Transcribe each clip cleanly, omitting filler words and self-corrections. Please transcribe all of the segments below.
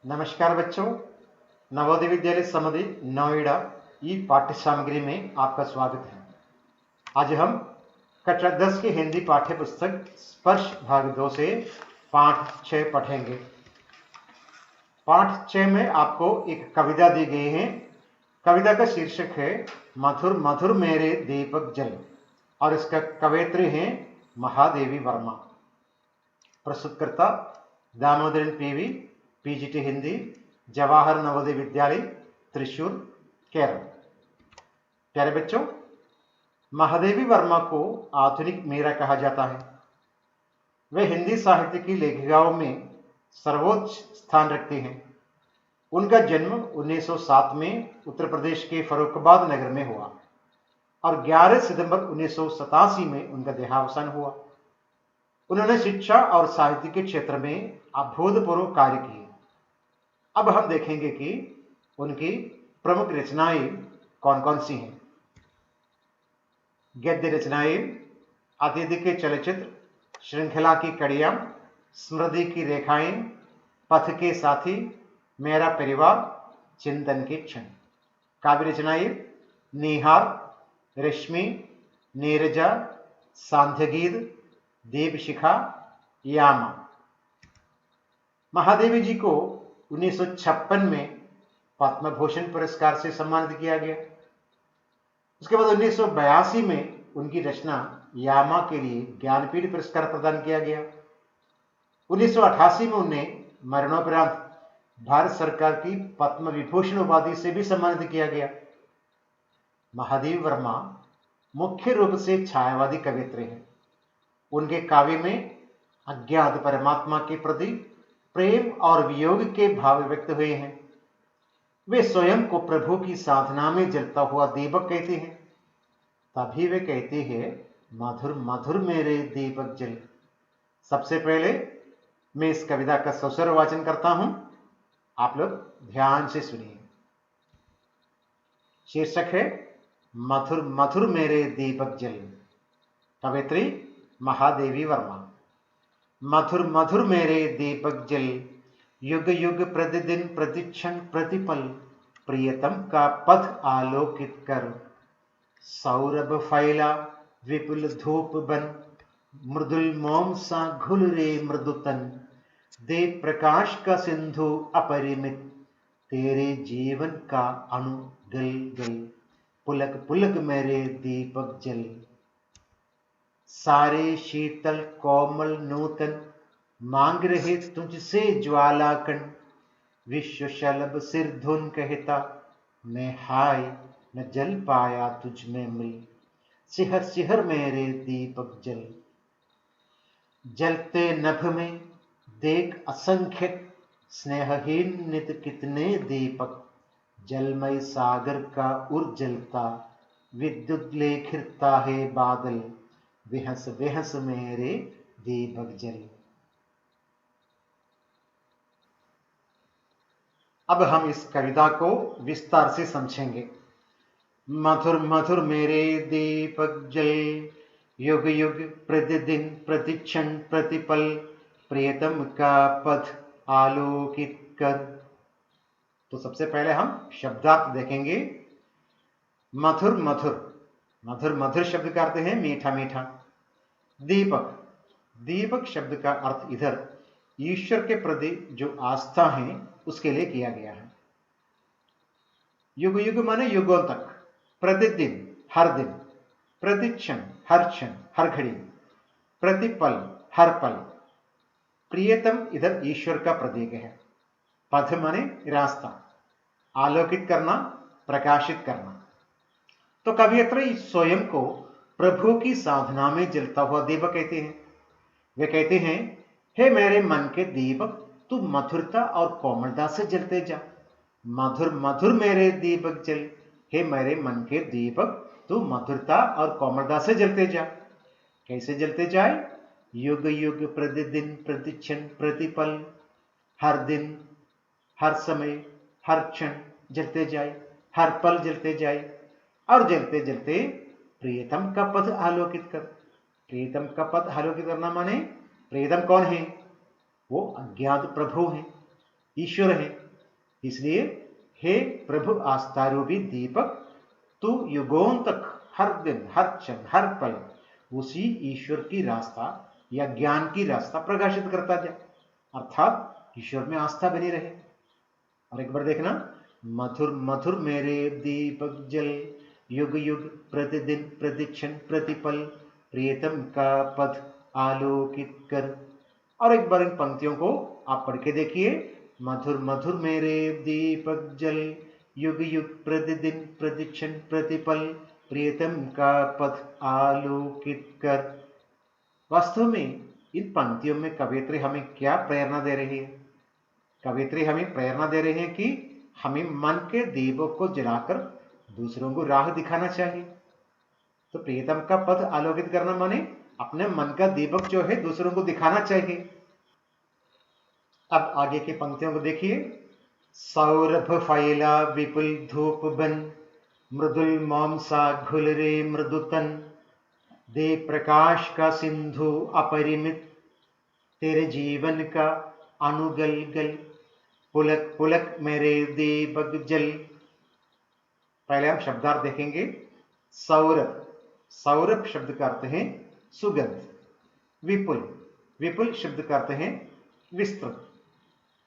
नमस्कार बच्चों, नवोदय विद्यालय समधि नोएडा ई पाठ्य सामग्री में आपका स्वागत है। आज हम कक्षा 10 की हिंदी पाठ्य पुस्तक स्पर्श भाग 2 से पाठ 6 पढ़ेंगे। पाठ 6 में आपको एक कविता दी गई है। कविता का शीर्षक है मधुर मधुर मेरे दीपक जल और इसका कवयित्री है महादेवी वर्मा। प्रस्तुतकर्ता Damodaran PV, PGT Hindi, Jawahar Navodaya Vidyalaya, Thrissur, Kerala. प्यारे बच्चों, महादेवी वर्मा को आधुनिक मीरा कहा जाता है। वे हिंदी साहित्य की लेखिकाओं में सर्वोच्च स्थान रखती हैं। उनका जन्म 1907 में उत्तर प्रदेश के फर्रुखाबाद नगर में हुआ और 11 सितंबर 1987 में उनका देहावसान हुआ। उन्होंने शिक्षा और साहित्य के क्षेत्र में अभूतपूर्व कार्य किए। अब हम देखेंगे कि उनकी प्रमुख रचनाएं कौन कौन सी हैं। गद्य रचनाएं: अतिथि के चलचित्र, श्रृंखला की कड़ियां, स्मृति की रेखाएं, पथ के साथी, मेरा परिवार, चिंतन के क्षण। काव्य रचनाएं: निहार, रश्मि, नीरजा, सांध्यगीत, दीपशिखा, यामा। महादेवी जी को 1956 में पद्म भूषण पुरस्कार से सम्मानित किया गया। उसके बाद 1982 में उनकी रचना यामा के लिए ज्ञानपीठ पुरस्कार प्रदान किया गया। 1988 में उन्हें मरणोपरांत भारत सरकार की पद्म विभूषण उपाधि से भी सम्मानित किया गया। महादेवी वर्मा मुख्य रूप से छायावादी कवियत्री हैं। उनके काव्य में अज्ञात परमात्मा के प्रति प्रेम और वियोग के भाव व्यक्त हुए हैं। वे स्वयं को प्रभु की साधना में जलता हुआ दीपक कहते हैं। तभी वे कहते हैं मधुर मधुर मेरे दीपक जल। सबसे पहले मैं इस कविता का सस्वर वाचन करता हूं, आप लोग ध्यान से सुनिए। शीर्षक है मधुर मधुर मेरे दीपक जल। कवयित्री महादेवी वर्मा। मधुर मधुर मेरे दीपक जल, युग युग प्रतिदिन प्रतिक्षण प्रतिपल, प्रियतम का पथ आलोकित कर। सौरभ फैला विपुल धूप बन, मृदुल मोम सा घुल रे मृदुतन। दे प्रकाश का सिंधु अपरिमित, तेरे जीवन का अणु गल गल। पुलक पुलक मेरे दीपक जल। सारे शीतल कोमल नूतन, मांग रहे तुझसे ज्वालाकण। विश्व शलभ सिर धुन कहता, मैं हाय न जल पाया तुझ में मिल। सिहर सिहर मेरे दीपक जल। जलते नभ में देख असंख्य, स्नेहहीन नित कितने दीपक। जलमय सागर का उर्जलता, विद्युत लेखिरता है बादल। बेहस बेहस मेरे दीपक जल। अब हम इस कविता को विस्तार से समझेंगे। मधुर मधुर मेरे दीपक जल, युग युग प्रतिदिन प्रतिक्षण प्रतिपल, प्रियतम का पथ आलोकित कर। तो सबसे पहले हम शब्दार्थ देखेंगे। मधुर मधुर, मधुर मधुर शब्द का अर्थ है मीठा मीठा। दीपक, दीपक शब्द का अर्थ इधर ईश्वर के प्रति जो आस्था है उसके लिए किया गया है। युग युग माने युगों तक, प्रतिदिन हर दिन, प्रतिक्षण हर क्षण हर घड़ी, प्रतिपल हर पल। प्रियतम इधर ईश्वर का प्रतीक है। पथ माने रास्ता, आलोकित करना, प्रकाशित करना। तो कवियत्री स्वयं को प्रभु की साधना में जलता हुआ दीपक कहते हैं। वे कहते हैं, हे मेरे मन के दीपक, तू मधुरता और कोमलता से जलते जा। मधुर मधुर मेरे दीपक जल, हे मेरे मन के दीपक, तू मधुरता और कोमलता से जलते जा। कैसे जलते जाए? युग युग प्रतिदिन प्रतिक्षण प्रतिपल, हर दिन हर समय हर क्षण जलते जाए, हर पल जलते जाए और जलते जलते प्रियतम का पथ आलोकित कर। प्रियतम का पथ आलोकित करना माने प्रियतम कौन है? वो अज्ञात प्रभु हैं। ईश्वर है। इसलिए हे प्रभु आस्था रूपी दीपक, तू युगों तक हर दिन, हर क्षण, हर पल उसी ईश्वर की रास्ता या ज्ञान की रास्ता प्रकाशित करता जा, अर्थात ईश्वर में आस्था बनी रहे। और एक बार देखना, मधुर मधुर मेरे दीपक जल, युग युग प्रतिदिन प्रतिक्षण प्रतिपल, प्रियतम का पथ आलोकित कर। और एक बार इन पंक्तियों को आप पढ़ के देखिए। मधुर मधुर मेरे दीपक जल, युग युग प्रतिदिन प्रतिक्षण प्रतिपल, प्रियतम का पथ आलोकित कर। वास्तव में इन पंक्तियों में कवयित्री हमें क्या प्रेरणा दे रही है? कवयित्री हमें प्रेरणा दे रहे हैं कि हमें मन के दीपक को जलाकर दूसरों को राह दिखाना चाहिए। तो प्रियतम का पथ आलोकित करना माने अपने मन का दीपक जो है दूसरों को दिखाना चाहिए। अब आगे की पंक्तियों को देखिए। सौरभ फैला विपुल धूप बन, मृदुल मोम सा घुल रे मृदुतन, दे प्रकाश का सिंधु अपरिमित, तेरे जीवन का अनुगलगल, पुलक पुलक मेरे दीपक जल। पहले हम शब्दार्थ देखेंगे। सौरभ, सौरभ शब्द का अर्थ है सुगंध। विपुल, विपुल शब्द का अर्थ है विस्तृत।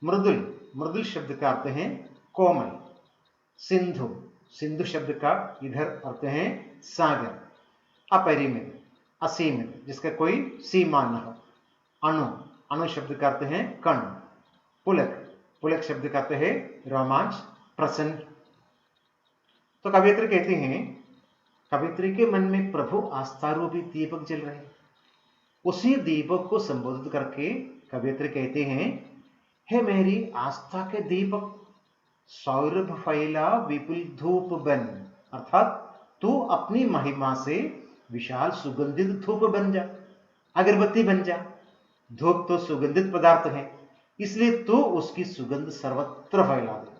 मृदुल, मृदुल शब्द का अर्थ है कोमल। सिंधु, सिंधु शब्द का इधर अर्थ है सागर। अपरिमित, असीमित, जिसका कोई सीमा न हो। अणु, अणु शब्द का अर्थ है कण। पुलक, पुलक शब्द का अर्थ है रोमांच, प्रसन्न। तो कवयित्री कहते हैं, कवयित्री के मन में प्रभु आस्था रूपी दीपक जल रहे हैं। उसी दीपक को संबोधित करके कवयित्री कहते हैं, हे मेरी आस्था के दीपक, सौरभ फैला विपुल धूप बन, अर्थात तू अपनी महिमा से विशाल सुगंधित धूप बन जा, अगरबत्ती बन जा। धूप तो सुगंधित पदार्थ है, इसलिए तू उसकी सुगंध सर्वत्र फैला दे।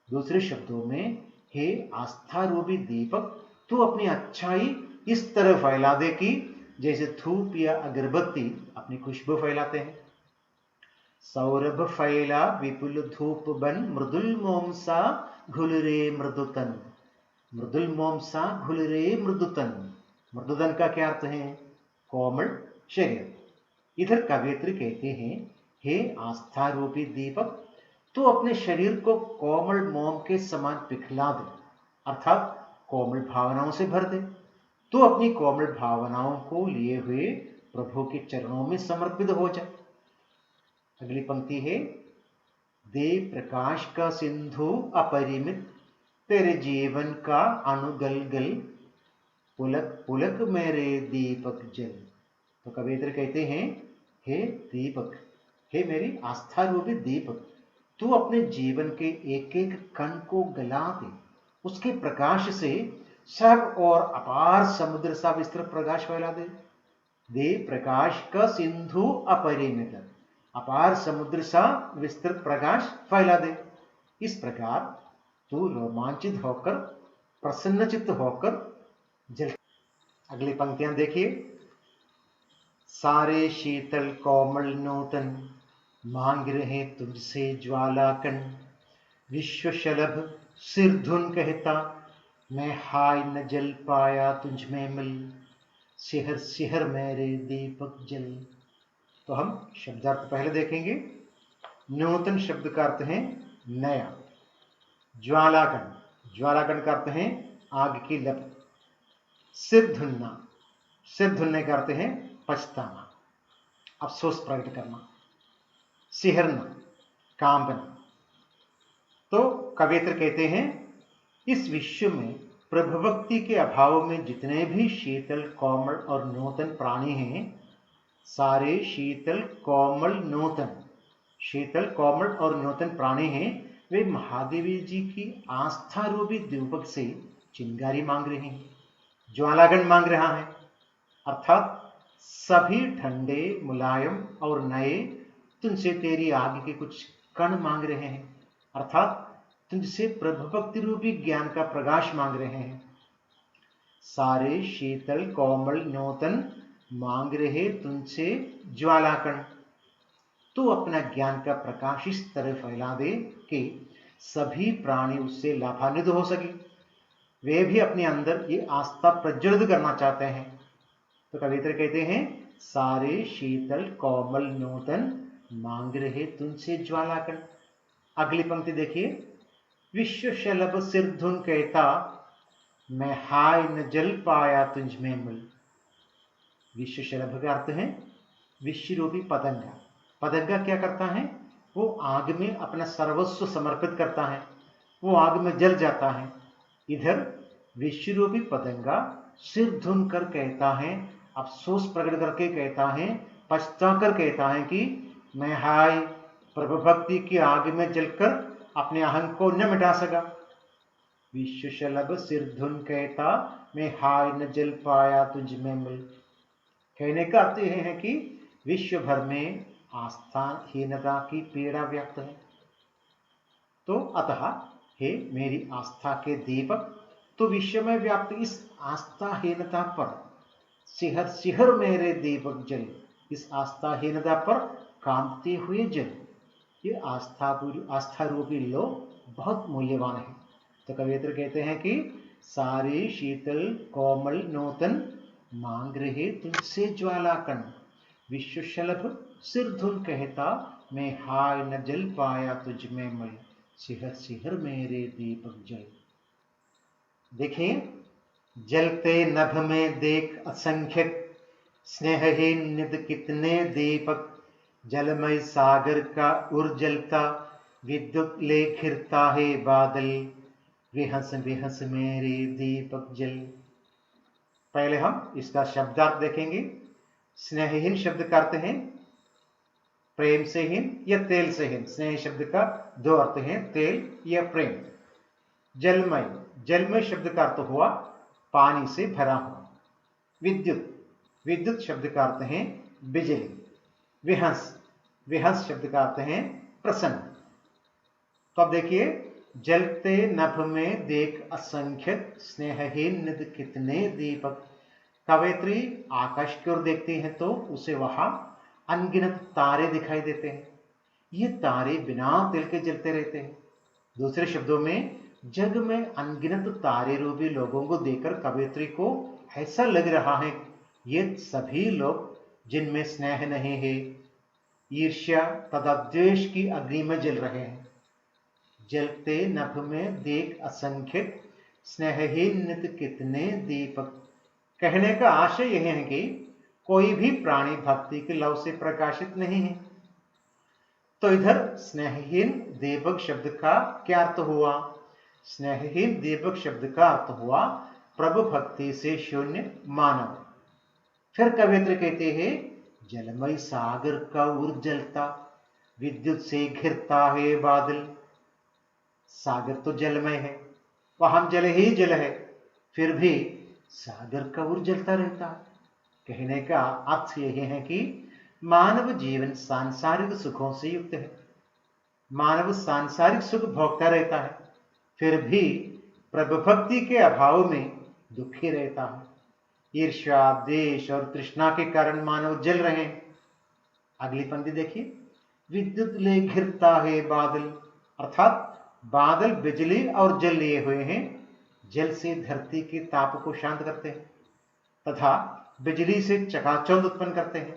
दूसरे शब्दों में, हे आस्था रूपी दीपक, तू अपनी अच्छाई इस तरह फैला दे कि जैसे धूप या अगरबत्ती अपनी खुशबू फैलाते हैं। सौरभ फैला विपुल धूप बन, मृदुल मोम सा घुल रे मृदुतन। मृदुल मोम सा घुल रे मृदुतन, मृदुतन का क्या अर्थ है? कोमल शरीर। इधर कवयित्री कहते हैं, हे आस्था रूपी दीपक, तू अपने शरीर को कोमल मोम के समान पिघला दे, अर्थात कोमल भावनाओं से भर दे। तू अपनी कोमल भावनाओं को लिए हुए प्रभु के चरणों में समर्पित हो जा। अगली पंक्ति है, दे प्रकाश का सिंधु अपरिमित, तेरे जीवन का अनुगलगल, पुलक पुलक मेरे दीपक जल। तो कवयित्री कहते हैं, हे दीपक, हे मेरी आस्था रूपी दीपक, तू अपने जीवन के एक एक कण को गला दे। उसके प्रकाश से सब और अपार समुद्र सा विस्तृत प्रकाश फैला दे। दे प्रकाश का सिंधु अपरिमित, अपार समुद्र सा विस्तृत प्रकाश फैला दे। इस प्रकार तू रोमांचित होकर, प्रसन्नचित्त होकर जल। अगली पंक्तियां देखिए। सारे शीतल कोमल नूतन, मांग रहे तुझसे ज्वालाकण, विश्व शलभ सिर धुन कहता, मैं हाय न जल पाया तुझ में मिल, सिहर सिहर मेरे दीपक जल। तो हम शब्दार्थ पहले देखेंगे। नूतन शब्द का अर्थ है नया। ज्वालाकण, ज्वालाकण का अर्थ है आग की लपट। सिर धुनना, सिर धुनने का अर्थ है पछताना, अफसोस प्रकट करना। सिहरना, कांपना। तो कवयित्री कहते हैं, इस विश्व में प्रभु भक्ति के अभाव में जितने भी शीतल कोमल और नूतन प्राणी हैं, सारे शीतल कोमल नूतन, शीतल कोमल और नूतन प्राणी हैं, वे महादेवी जी की आस्था रूपी दीपक से चिंगारी मांग रहे हैं, ज्वालागण मांग रहा है। अर्थात सभी ठंडे, मुलायम और नए तुझसे तेरी आग के कुछ कण मांग रहे हैं, अर्थात तुझसे प्रभु भक्ति रूपी ज्ञान का प्रकाश मांग रहे हैं। सारे शीतल कोमल नूतन मांग रहे तुझसे ज्वालाकण। तो अपना ज्ञान का प्रकाश इस तरह फैला दे कि सभी प्राणी उससे लाभान्वित हो सके। वे भी अपने अंदर ये आस्था प्रज्वलित करना चाहते हैं। तो कवित्र कहते हैं, सारे शीतल कोमल नूतन मांग रहे तुमसे ज्वालाकण। अगली पंक्ति देखिए, विश्व शलभ सिर धुन कहता, मैं हाय न जल पाया तुझ में मिल। विश्व शलभ का अर्थ है विश्व रूपी पतंगा। पतंगा क्या करता है? वो आग में अपना सर्वस्व समर्पित करता है, वो आग में जल जाता है। इधर विश्व रूपी पतंगा सिर धुन कर कहता है, अफसोस प्रकट करके कहता है, पछता कर कहता है कि मैं हाय प्रभु भक्ति की आग में जलकर अपने अहंग को न मिटा सका। विश्व शलभ सिर धुन कहता, मैं हाय न जल पाया तुझ में मिल। कहने का अर्थ यह है कि विश्व भर में आस्थाहीनता की पीड़ा व्यक्त है। तो अतः हे मेरी आस्था के दीपक, तो विश्व में व्याप्त इस आस्थाहीनता पर सिहर सिहर मेरे दीपक जल। इस आस्थाहीनता पर कांपते हुए जल। ये आस्था रूपी लो बहुत मूल्यवान है। तो कवित्र कहते हैं कि सारे शीतल कोमल नूतन मांग रहे तुझसे ज्वालाकण। विश्व शलभ सिर धुन कहता, मैं हाय न जल पाया तुझ में मल। सिहर सिहर मेरे दीपक जल। देखिए, जलते नभ में देख असंख्यक स्नेहहीन निध कितने दीपक। जलमय सागर का उर्जलता विद्युत ले घिरता है बादल। विहस विहस मेरे दीपक जल। पहले हम इसका शब्दार्थ देखेंगे। स्नेहहीन शब्द का अर्थ है प्रेम से हीन या तेल से हीन। स्नेह शब्द का दो अर्थ हैं, तेल या प्रेम। जलमय, जलमय शब्द का अर्थ हुआ पानी से भरा हुआ। विद्युत, विद्युत शब्द का अर्थ है बिजली। विहंस, विहंस शब्द का अर्थ है प्रसन्न। तो अब देखिए, जलते नभ में देख असंख्यक स्नेहहीन निध कितने दीपक। कवयित्री आकाश की ओर देखती हैं तो उसे वहां अनगिनत तारे दिखाई देते हैं। ये तारे बिना तिल के जलते रहते हैं। दूसरे शब्दों में, जग में अनगिनत तारे रूपी लोगों को देखकर कवयित्री को ऐसा लग रहा है ये सभी लोग जिनमें स्नेह नहीं है, ईर्ष्या तथा द्वेष की अग्नि में जल रहे हैं। जलते नभ में देख असंख्यक स्नेहहीन नित कितने दीपक। कहने का आशय यह है कि कोई भी प्राणी भक्ति के लव से प्रकाशित नहीं है। तो इधर स्नेहहीन दीपक शब्द का क्या अर्थ हुआ? स्नेहहीन दीपक शब्द का अर्थ हुआ प्रभु भक्ति से शून्य मानव। फिर कवित्र कहते हैं, जलमय सागर का उर्जलता विद्युत से घिरता है बादल। सागर तो जलमय है, वहां जल ही जल है, फिर भी सागर का उर्जलता रहता है। कहने का अर्थ यह है कि मानव जीवन सांसारिक सुखों से युक्त है। मानव सांसारिक सुख भोगता रहता है, फिर भी प्रभु भक्ति के अभाव में दुखी रहता है। ईर्ष्या, द्वेष और तृष्णा के कारण मानव जल रहे हैं। अगली पंक्ति देखिए, विद्युत ले घिरता है बादल, अर्थात बादल बिजली और जल लिए हुए हैं। जल से धरती के ताप को शांत करते हैं तथा बिजली से चकाचौंध उत्पन्न करते हैं।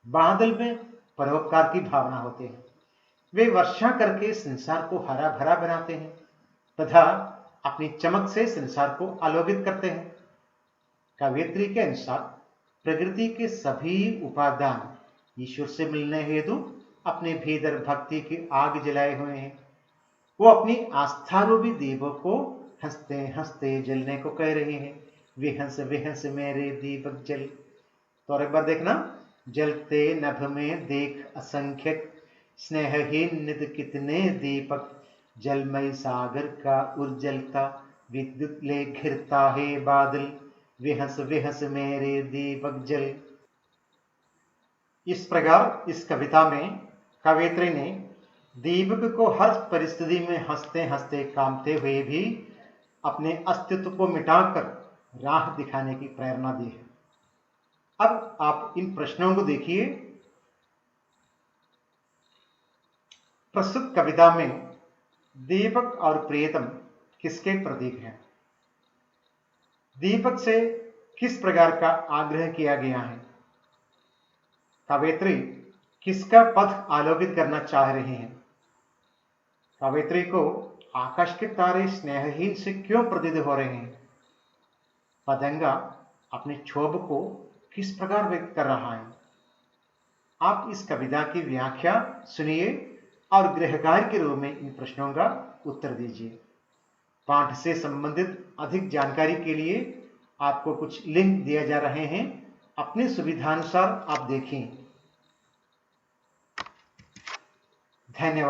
बादल में परोपकार की भावना होती है। वे वर्षा करके संसार को हरा भरा बनाते हैं तथा अपनी चमक से संसार को आलोकित करते हैं। कवयित्री के अनुसार प्रकृति के सभी उपादान ईश्वर से मिलने हेतु अपने भीतर भक्ति की आग जलाए हुए हैं। वो अपनी आस्था रूपी दीपों को हंसते हंसते जलने को कह रहे हैं। विहंस विहंस मेरे दीपक जल। तो और एक बार देखना, जलते नभ में देख असंख्यक स्नेहहीन नित कितने दीपक। जलमय सागर का उर्जलता विद्युत ले घिरता है बादल। विहंस विहंस मेरे दीपक जल। इस प्रकार इस कविता में कवयित्री ने दीपक को हर परिस्थिति में हंसते हंसते कामते हुए भी अपने अस्तित्व को मिटाकर राह दिखाने की प्रेरणा दी है। अब आप इन प्रश्नों को देखिए। प्रस्तुत कविता में दीपक और प्रियतम किसके प्रतीक हैं? दीपक से किस प्रकार का आग्रह किया गया है? कवयित्री किसका पथ आलोकित करना चाह रही हैं? कवयित्री को आकाश के तारे स्नेहहीन से क्यों प्रतीत हो रहे हैं? पतंगा अपने क्षोभ को किस प्रकार व्यक्त कर रहा है? आप इस कविता की व्याख्या सुनिए और गृहकार्य के रूप में इन प्रश्नों का उत्तर दीजिए। पाठ से संबंधित अधिक जानकारी के लिए आपको कुछ लिंक दिए जा रहे हैं, अपनी सुविधानुसार आप देखें। धन्यवाद।